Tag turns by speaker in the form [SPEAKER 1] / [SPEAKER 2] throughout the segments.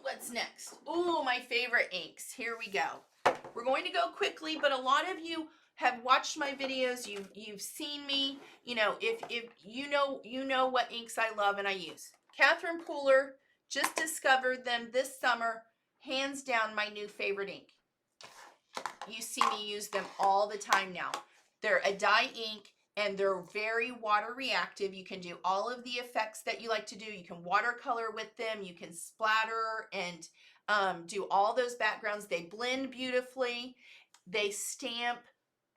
[SPEAKER 1] what's next? Ooh, my favorite inks. Here we go. We're going to go quickly, but a lot of you have watched my videos. You've seen me. You know, if you know what inks I love and I use. Katherine Pooler, just discovered them this summer. Hands down, my new favorite ink. You see me use them all the time now. They're a dye ink and they're very water reactive. You can do all of the effects that you like to do. You can watercolor with them. You can splatter and do all those backgrounds. They blend beautifully. They stamp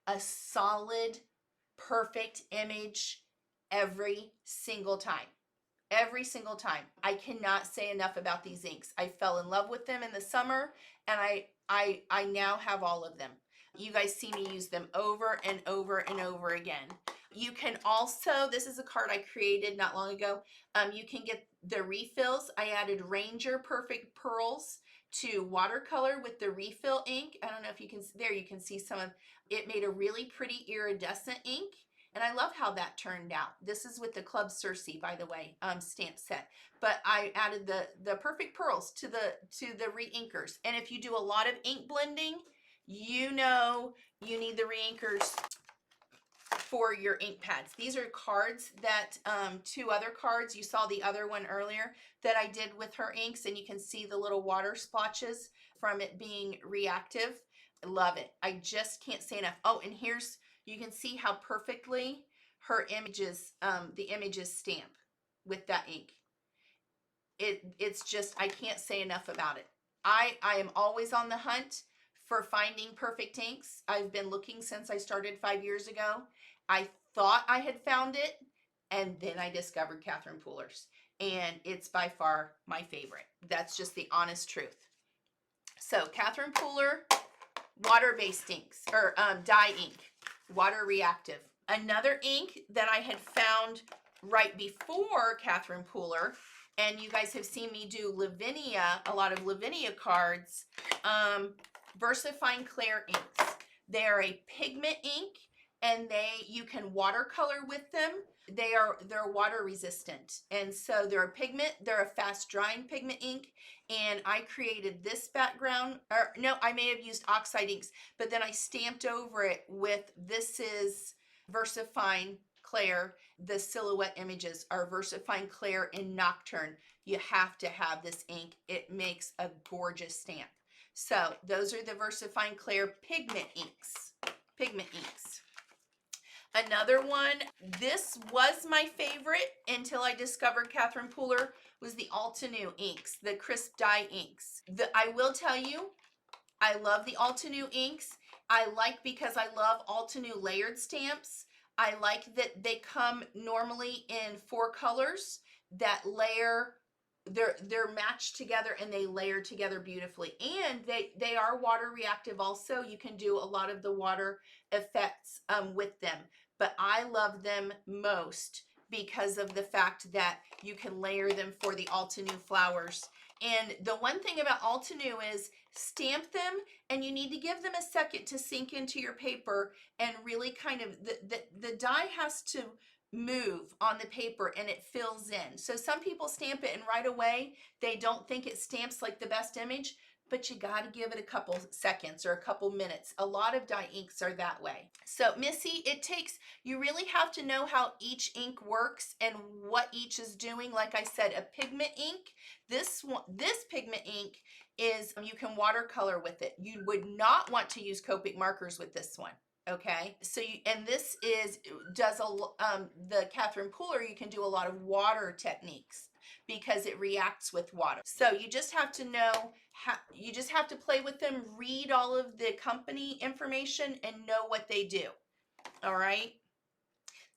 [SPEAKER 1] a solid, perfect image every single time. Every single time. I cannot say enough about these inks. I fell in love with them in the summer, and I now have all of them. You guys see me use them over and over and over again. You can also, this is a card I created not long ago. You can get the refills. I added Ranger Perfect Pearls to watercolor with the refill ink. I don't know if you can, there you can see some of, it made a really pretty iridescent ink. And I love how that turned out. This is with the Club Circe, by the way, stamp set. But I added the Perfect Pearls to the re-inkers. And if you do a lot of ink blending, you know you need the re-inkers for your ink pads. These are cards that, 2 other cards, you saw the other one earlier that I did with her inks, and you can see the little water splotches from it being reactive. I love it. I just can't say enough. Oh, and here's, you can see how perfectly her images, the images stamp with that ink. It's just, I can't say enough about it. I am always on the hunt for finding perfect inks. I've been looking since I started 5 years ago. I thought I had found it, and then I discovered Katherine Pooler's, and it's by far my favorite. That's just the honest truth. So Katherine Pooler, water-based inks, or dye ink, water reactive. Another ink that I had found right before Katherine Pooler, and you guys have seen me do Lavinia, a lot of Lavinia cards, VersaFine Clair inks. They're a pigment ink, and you can watercolor with them. They're water resistant, and so they're a pigment. They're a fast drying pigment ink, and I created this background, or no, I may have used Oxide inks, but then I stamped over it with, this is VersaFine Clair. The silhouette images are VersaFine Clair in Nocturne. You have to have this ink. It makes a gorgeous stamp. So those are the VersaFine Clair pigment inks. Pigment inks. Another one, this was my favorite until I discovered Katherine Pooler, was the Altenew inks, the crisp dye inks. I will tell you, I love the Altenew inks. I like, because I love Altenew layered stamps. I like that they come normally in 4 colors that layer, they're matched together and they layer together beautifully. And they are water reactive also. You can do a lot of the water effects with them. But I love them most because of the fact that you can layer them for the Altenew flowers. And the one thing about Altenew is stamp them, and you need to give them a second to sink into your paper and really kind of, the dye has to move on the paper and it fills in. So some people stamp it and right away they don't think it stamps like the best image, but you got to give it a couple seconds or a couple minutes. A lot of dye inks are that way. So Missy, it takes, you really have to know how each ink works and what each is doing. Like I said, a pigment ink, this pigment ink is, you can watercolor with it. You would not want to use Copic markers with this one. Okay, so and this does the Katherine Pooler, you can do a lot of water techniques because it reacts with water. So you just have to know how, you just have to play with them, read all of the company information and know what they do. All right.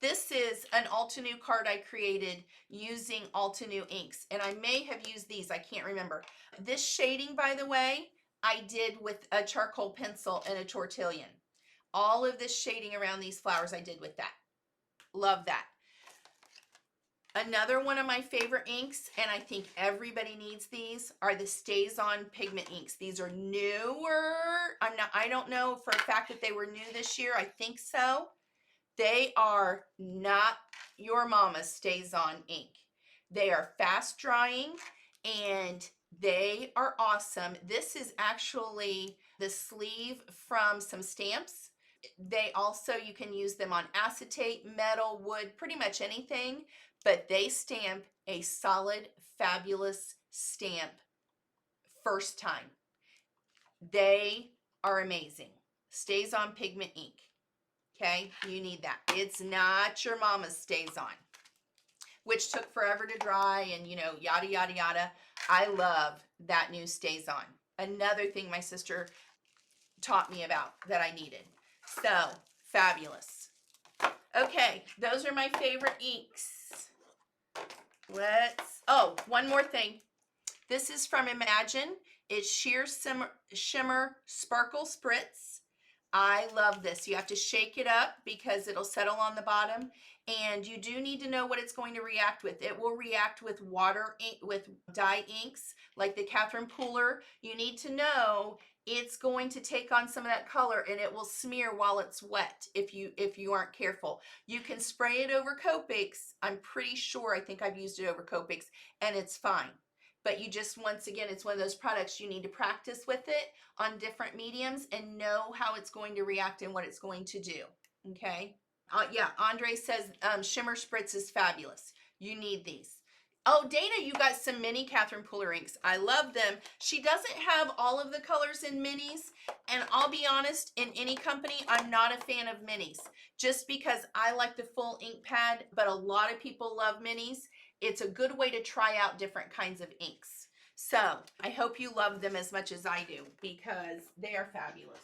[SPEAKER 1] This is an Altenew card I created using Altenew inks, and I may have used these, I can't remember. This shading, by the way, I did with a charcoal pencil and a tortillon. All of this shading around these flowers I did with that. Love that. Another one of my favorite inks, and I think everybody needs these, are the Staz pigment inks. These are newer. I don't know for a fact that they were new this year. I think so. They are not your mama's Staz ink. They are fast drying, and They are awesome. This is actually the sleeve from some stamps. They also, you can use them on acetate, metal, wood, pretty much anything, but they stamp a solid, fabulous stamp first time. They are amazing. Stays on Pigment Ink. Okay, you need that. It's not your mama's Stays On, which took forever to dry and, you know, yada, yada, yada. I love that new Stays On. Another thing my sister taught me about that I needed. So, fabulous. Okay, those are my favorite inks. Oh, one more thing. This is from Imagine. It's Sheer Shimmer Sparkle Spritz. I love this. You have to shake it up because it'll settle on the bottom, and you do need to know what it's going to react with. It will react with water, with dye inks like the Katherine Pooler. You need to know it's going to take on some of that color, and it will smear while it's wet if you aren't careful. You can spray it over Copics. I'm pretty sure, I think I've used it over Copics, and it's fine. But you just, once again, it's one of those products you need to practice with it on different mediums and know how it's going to react and what it's going to do, okay? Yeah, Andre says Shimmer Spritz is fabulous. You need these. Oh, Dana, you got some mini Katherine Pooler inks. I love them. She doesn't have all of the colors in minis, and I'll be honest, in any company, I'm not a fan of minis, just because I like the full ink pad, but a lot of people love minis. It's a good way to try out different kinds of inks. So I hope you love them as much as I do, because they are fabulous.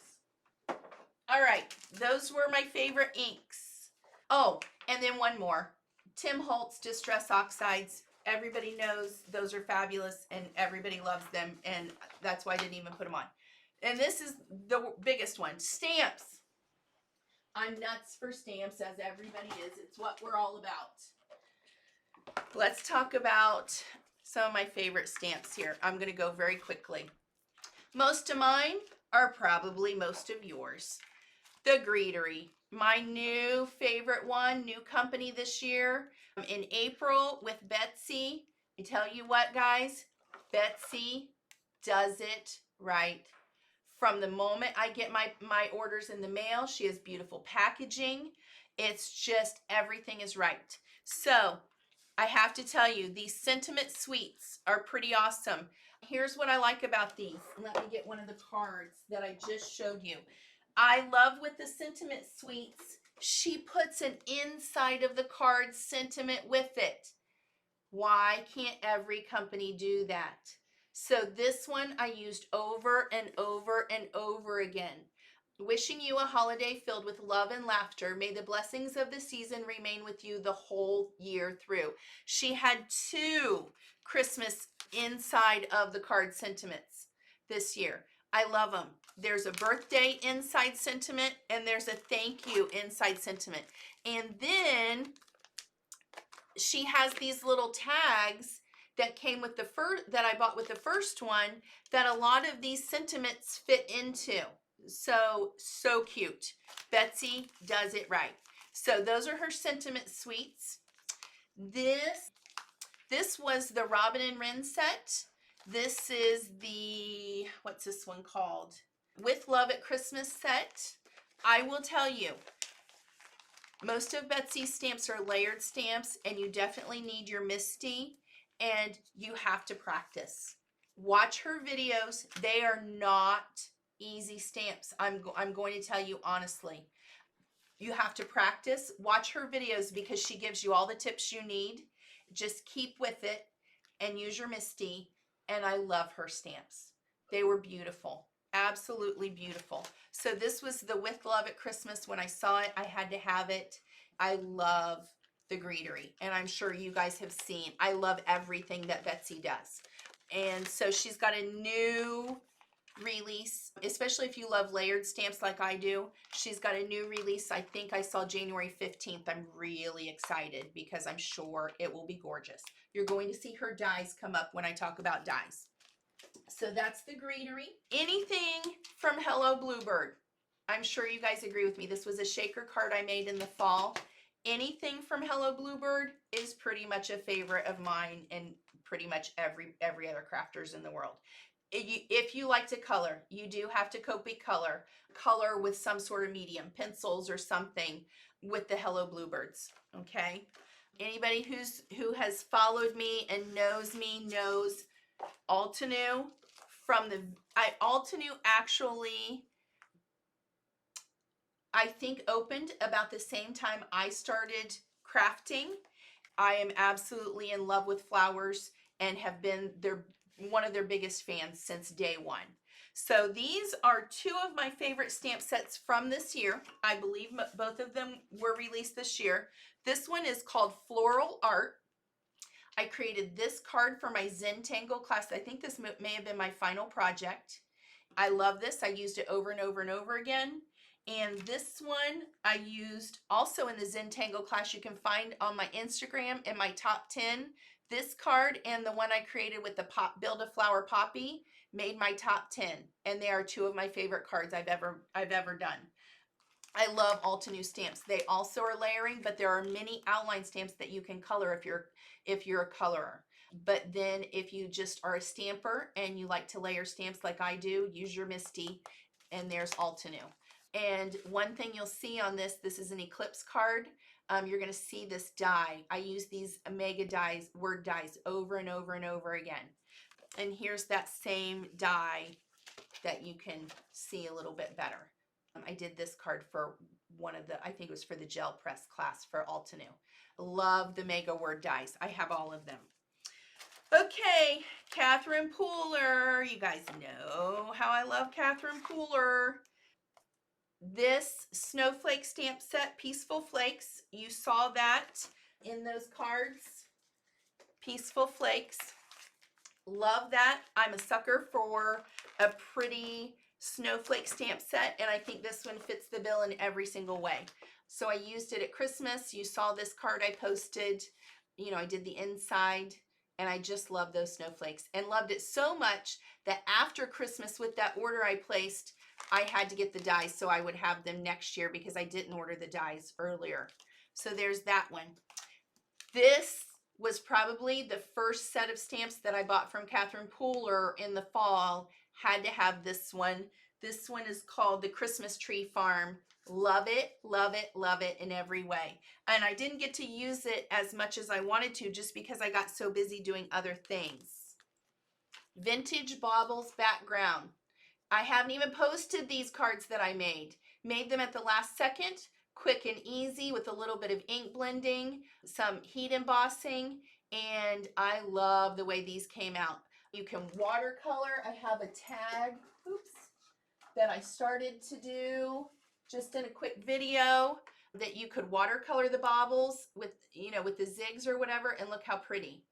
[SPEAKER 1] All right, those were my favorite inks. Oh, and then one more. Tim Holtz Distress Oxides. Everybody knows those are fabulous and everybody loves them, and that's why I didn't even put them on. And this is the biggest one. Stamps. I'm nuts for stamps, as everybody is. It's what we're all about. Let's talk about some of my favorite stamps here. I'm going to go very quickly. Most of mine are probably most of yours. The Greetery, my new favorite one, new company this year. In April with Betsy. I tell you what, guys, Betsy does it right. From the moment I get my orders in the mail, she has beautiful packaging. It's just, everything is right. So I have to tell you, these sentiment suites are pretty awesome. Here's what I like about these. Let me get one of the cards that I just showed you. I love with the sentiment suites, she puts an inside of the card sentiment with it. Why can't every company do that? So this one I used over and over and over again. Wishing you a holiday filled with love and laughter. May the blessings of the season remain with you the whole year through. She had 2 Christmas inside of the card sentiments this year. I love them. There's a birthday inside sentiment, and there's a thank you inside sentiment. And then she has these little tags that came with the first, that I bought with the first one, that a lot of these sentiments fit into. So cute. Betsy does it right. So those are her sentiment suites. This was the Robin and Wren set. This is the, what's this one called? With Love at Christmas set. I will tell you, most of Betsy's stamps are layered stamps, and you definitely need your Misty, and you have to practice. Watch her videos. They are not easy stamps. I'm going to tell you honestly. You have to practice. Watch her videos because she gives you all the tips you need. Just keep with it and use your Misty. And I love her stamps. They were beautiful. Absolutely beautiful. So this was the With Love at Christmas. When I saw it, I had to have it. I love the Greetery, and I'm sure you guys have seen. I love everything that Betsy does. And so she's got a new release, especially if you love layered stamps like I do. She's got a new release. I think I saw January 15th. I'm really excited because I'm sure it will be gorgeous. You're going to see her dies come up when I talk about dies. So that's the Greetery. Anything from Hello Bluebird. I'm sure you guys agree with me. This was a shaker card I made in the fall, anything from Hello Bluebird is pretty much a favorite of mine and pretty much every other crafters in the world. If you like to color, you do have to copy color with some sort of medium, pencils or something with the Hello Bluebirds, okay? Anybody who has followed me and knows me knows Altenew from the, Altenew actually, I think opened about the same time I started crafting. I am absolutely in love with flowers and have been one of their biggest fans since day one. So these are two of my favorite stamp sets from this year. I believe both of them were released this year. This one is called Floral Art. I created this card for my Zentangle class. I think this may have been my final project. I love this. I used it over and over and over again. And this one I used also in the Zentangle class. You can find on my Instagram in my top 10. This card and the one I created with the Build a Flower Poppy made my top 10. And they are two of my favorite cards I've ever done. I love Altenew stamps. They also are layering, but there are many outline stamps that you can color if you're a colorer. But then if you just are a stamper and you like to layer stamps like I do, use your Misty, and there's Altenew. And one thing you'll see on this is an eclipse card. You're going to see this die. I use these mega dies, word dies, over and over and over again. And here's that same die that you can see a little bit better. I did this card for one of the, I think it was for the gel press class for Altenew. Love the mega word dies. I have all of them. Okay, Katherine Pooler. You guys know how I love Katherine Pooler. This Snowflake stamp set, Peaceful Flakes. You saw that in those cards. Peaceful Flakes. Love that. I'm a sucker for a pretty snowflake stamp set, and I think this one fits the bill in every single way. So I used it at Christmas. You saw this card I posted. You know, I did the inside, and I just love those snowflakes and loved it so much that after Christmas with that order I placed, I had to get the dies so I would have them next year because I didn't order the dies earlier. So there's that one. This was probably the first set of stamps that I bought from Katherine Pooler in the fall. Had to have this one. This one is called the Christmas Tree Farm. Love it, love it, love it in every way. And I didn't get to use it as much as I wanted to just because I got so busy doing other things. Vintage Baubles background. I haven't even posted these cards that I made. Made them at the last second, quick and easy with a little bit of ink blending, some heat embossing, and I love the way these came out. You can watercolor. I have a tag, that I started to do just in a quick video that you could watercolor the baubles with, you know, with the zigs or whatever, and look how pretty.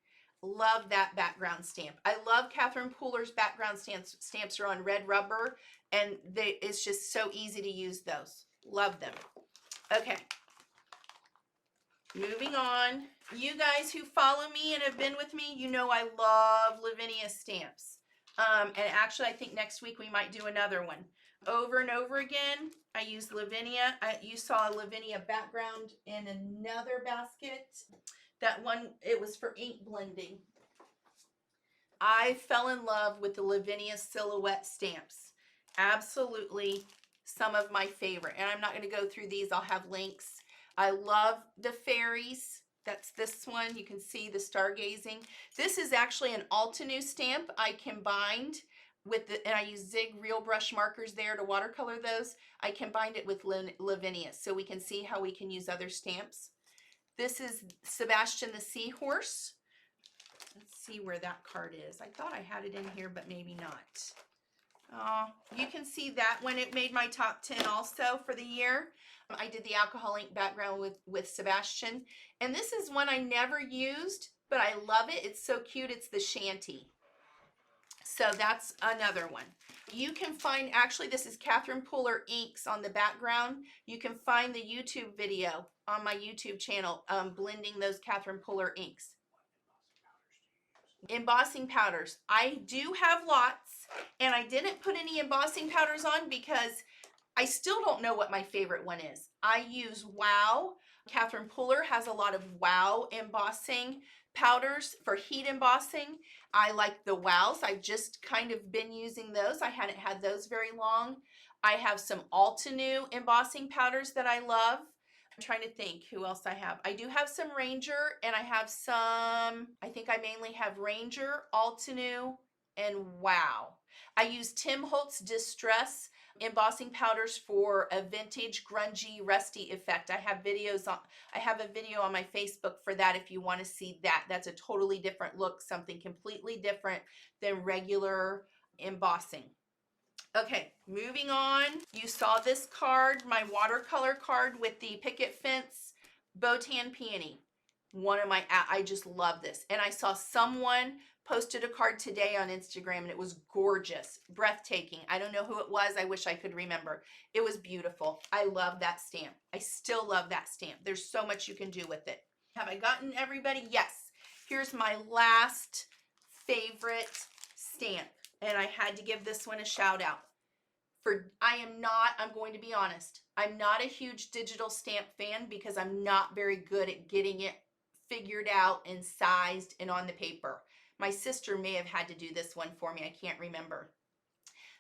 [SPEAKER 1] Love that background stamp. I love Katherine Pooler's background stamps. Stamps are on red rubber, and it's just so easy to use those. Love them. Okay. Moving on. You guys who follow me and have been with me, you know I love Lavinia Stamps. And actually, I think next week we might do another one. Over and over again, I use Lavinia. You saw a Lavinia background in another basket. That one, it was for ink blending. I fell in love with the Lavinia silhouette stamps. Absolutely some of my favorite. And I'm not going to go through these. I'll have links. I love the fairies. That's this one. You can see the stargazing. This is actually an Altenew stamp I combined with and I use Zig Real Brush markers there to watercolor those. I combined it with Lavinia so we can see how we can use other stamps. This is Sebastian the Seahorse. Let's see where that card is. I thought I had it in here, but maybe not. You can see that one. It made my top 10 also for the year. I did the alcohol ink background with Sebastian. And this is one I never used, but I love it. It's so cute. It's the Shanty. So that's another one. You can find, actually this is Katherine Pooler inks on the background. You can find the YouTube video on my YouTube channel blending those Katherine Pooler inks. Embossing powders. I do have lots, and I didn't put any embossing powders on because I still don't know what my favorite one is. I use Wow. Katherine Pooler has a lot of Wow embossing powders for heat embossing. I like the Wows. I've just kind of been using those. I hadn't had those very long. I have some Altenew embossing powders that I love. I'm trying to think who else I have. I do have some Ranger, and I have some, I think I mainly have Ranger, Altenew, and Wow. I use Tim Holtz Distress embossing powders for a vintage grungy rusty effect. I have videos on, I have a video on my Facebook for that if you want to see that. That's a totally different look, something completely different than regular embossing. Okay, moving on. You saw this card, my watercolor card with the picket fence Botan Peony. One of my, I just love this. And I saw someone posted a card today on Instagram, and it was gorgeous, breathtaking. I don't know who it was. I wish I could remember. It was beautiful. I love that stamp. I still love that stamp. There's so much you can do with it. Have I gotten everybody? Yes. Here's my last favorite stamp, and I had to give this one a shout out. I'm going to be honest, I'm not a huge digital stamp fan because I'm not very good at getting it figured out and sized and on the paper. My sister may have had to do this one for me. I can't remember.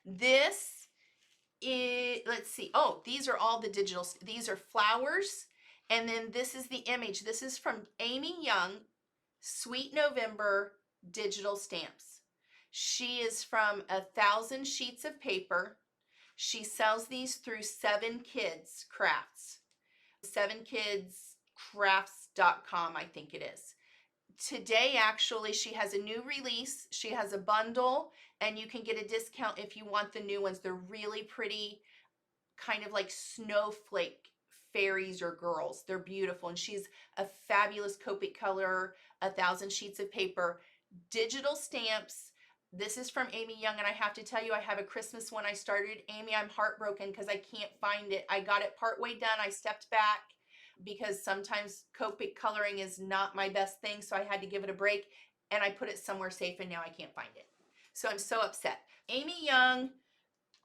[SPEAKER 1] This is, let's see. Oh, these are all the digital. These are flowers. And then this is the image. This is from Amy Young, Sweet November digital stamps. She is from 1,000 sheets of paper. She sells these through 7 Kids Crafts. 7kidscrafts.com, I think it is. Today, actually, she has a new release. She has a bundle, and you can get a discount if you want the new ones. They're really pretty, kind of like snowflake fairies or girls. They're beautiful, and she's a fabulous Copic color, 1,000 sheets of paper, digital stamps. This is from Amy Young, and I have to tell you, I have a Christmas one I started. Amy, I'm heartbroken because I can't find it. I got it partway done. I stepped back because sometimes Copic coloring is not my best thing, so I had to give it a break, and I put it somewhere safe, and now I can't find it. So I'm so upset. Amy Young,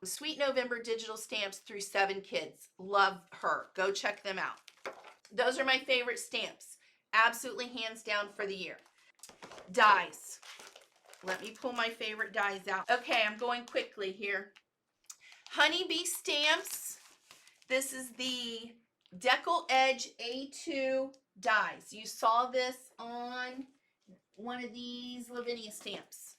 [SPEAKER 1] Sweet November digital stamps through 7 Kids. Love her. Go check them out. Those are my favorite stamps. Absolutely hands down for the year. Dies. Let me pull my favorite dies out. Okay, I'm going quickly here. Honeybee Stamps. This is the Decal Edge A2 dies. You saw this on one of these Lavinia stamps.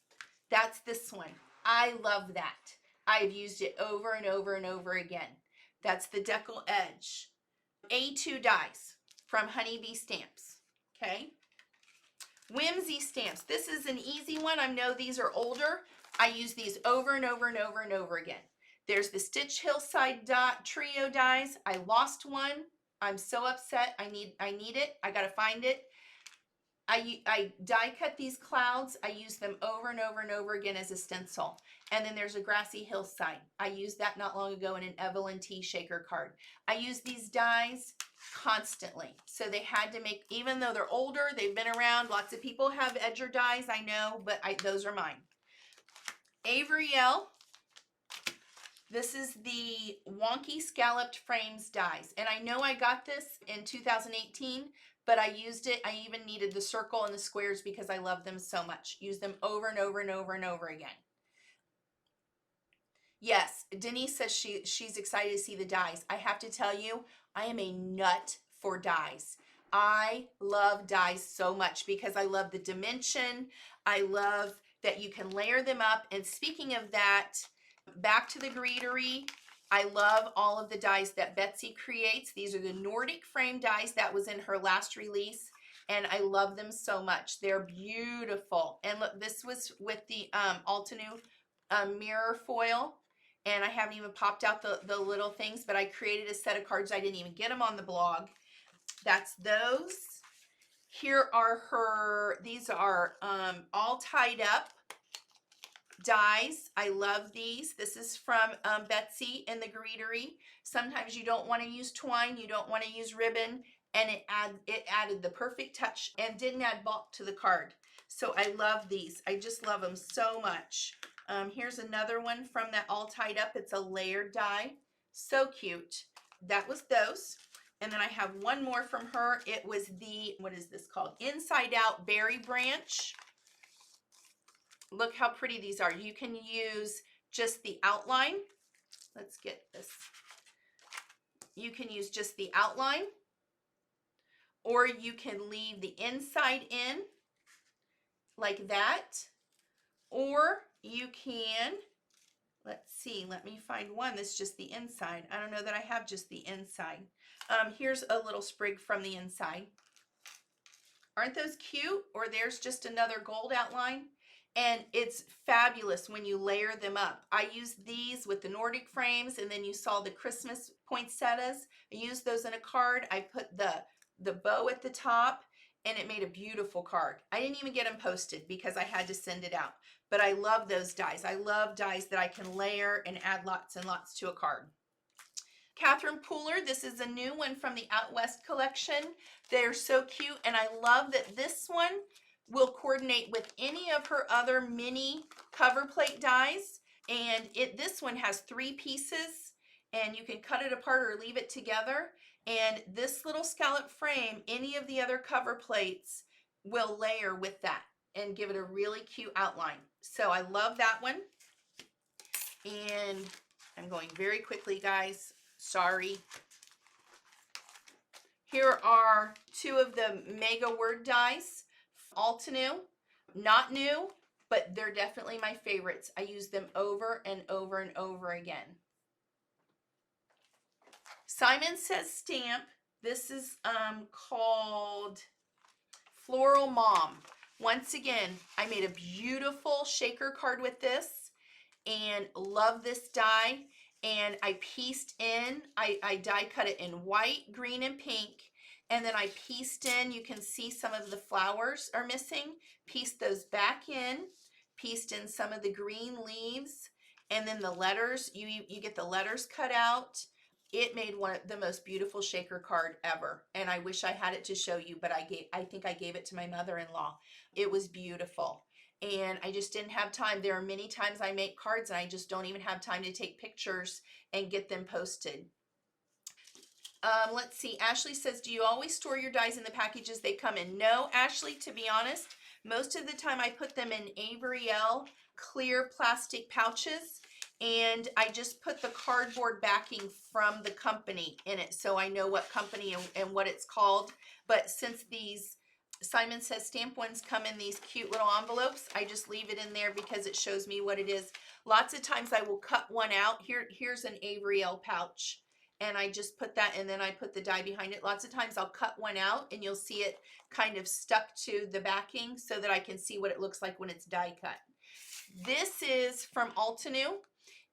[SPEAKER 1] That's this one. I love that. I've used it over and over and over again. That's the Decal Edge A2 dies from Honeybee Stamps. Okay. Whimsy Stamps. This is an easy one. I know these are older. I use these over and over and over and over again. There's the Stitch Hillside Trio dies. I lost one. I'm so upset. I need it. I gotta find it. I die cut these clouds. I use them over and over and over again as a stencil. And then there's a Grassy Hillside. I used that not long ago in an Evelyn T shaker card. I use these dies constantly. So they had to make, even though they're older, they've been around. Lots of people have edger dies, I know, but those are mine. Avriel. This is the Wonky Scalloped Frames dies. And I know I got this in 2018, but I used it. I even needed the circle and the squares because I love them so much. Use them over and over and over and over again. Yes, Denise says she's excited to see the dies. I have to tell you, I am a nut for dies. I love dies so much because I love the dimension. I love that you can layer them up. And speaking of that, back to the Greetery, I love all of the dies that Betsy creates. These are the Nordic frame dies that was in her last release, and I love them so much. They're beautiful. And look, this was with the Altenew mirror foil, and I haven't even popped out the little things, but I created a set of cards. I didn't even get them on the blog. That's those. Here are these are all tied up dies. I love these. This is from Betsy in the Greetery. Sometimes you don't want to use twine, you don't want to use ribbon, and it added the perfect touch and didn't add bulk to the card. So I love these. I just love them so much. Here's another one from that all tied up. It's a layered die. So cute. That was those. And then I have one more from her. It was the, what is this called? Inside Out Berry Branch. Look how pretty these are. You can use just the outline. Let's get this. You can use just the outline, or you can leave the inside in like that, or you can, let's see, let me find one that's just the inside. I don't know that I have just the inside. Here's a little sprig from the inside. Aren't those cute? Or there's just another gold outline. And it's fabulous when you layer them up. I used these with the Nordic frames, and then you saw the Christmas poinsettias. I used those in a card. I put the bow at the top, and it made a beautiful card. I didn't even get them posted because I had to send it out. But I love those dies. I love dies that I can layer and add lots and lots to a card. Katherine Pooler, this is a new one from the Out West collection. They're so cute, and I love that this one will coordinate with any of her other mini cover plate dies. And this one has 3 pieces, and you can cut it apart or leave it together. And this little scallop frame, any of the other cover plates will layer with that and give it a really cute outline. So I love that one. And I'm going very quickly, guys. Sorry. Here are 2 of the Mega Word dies. Altenew, not new, but they're definitely my favorites. I use them over and over and over again. Simon Says Stamp. This is called Floral Mom. Once again, I made a beautiful shaker card with this and love this die. And I pieced in, I die cut it in white, green, and pink. And then I pieced in, you can see some of the flowers are missing. Pieced those back in, pieced in some of the green leaves, and then the letters, you get the letters cut out. It made one of the most beautiful shaker card ever. And I wish I had it to show you, but I think I gave it to my mother-in-law. It was beautiful. And I just didn't have time. There are many times I make cards and I just don't even have time to take pictures and get them posted. Let's see. Ashley says, do you always store your dies in the packages they come in? No, Ashley, to be honest, most of the time I put them in Averiel clear plastic pouches, and I just put the cardboard backing from the company in it so I know what company and what it's called. But since these Simon Says Stamp ones come in these cute little envelopes, I just leave it in there because it shows me what it is. Lots of times I will cut one out. Here's an Averiel pouch. And I just put that, and then I put the die behind it. Lots of times I'll cut one out and you'll see it kind of stuck to the backing so that I can see what it looks like when it's die cut. This is from Altenew.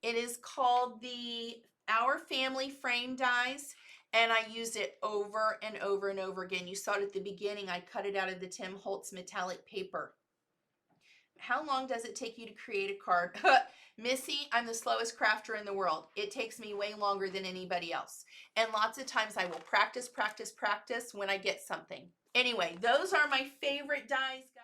[SPEAKER 1] It is called the Our Family Frame Dies, and I use it over and over and over again. You saw it at the beginning. I cut it out of the Tim Holtz metallic paper. How long does it take you to create a card? Missy, I'm the slowest crafter in the world. It takes me way longer than anybody else. And lots of times I will practice when I get something. Anyway, those are my favorite dies, guys.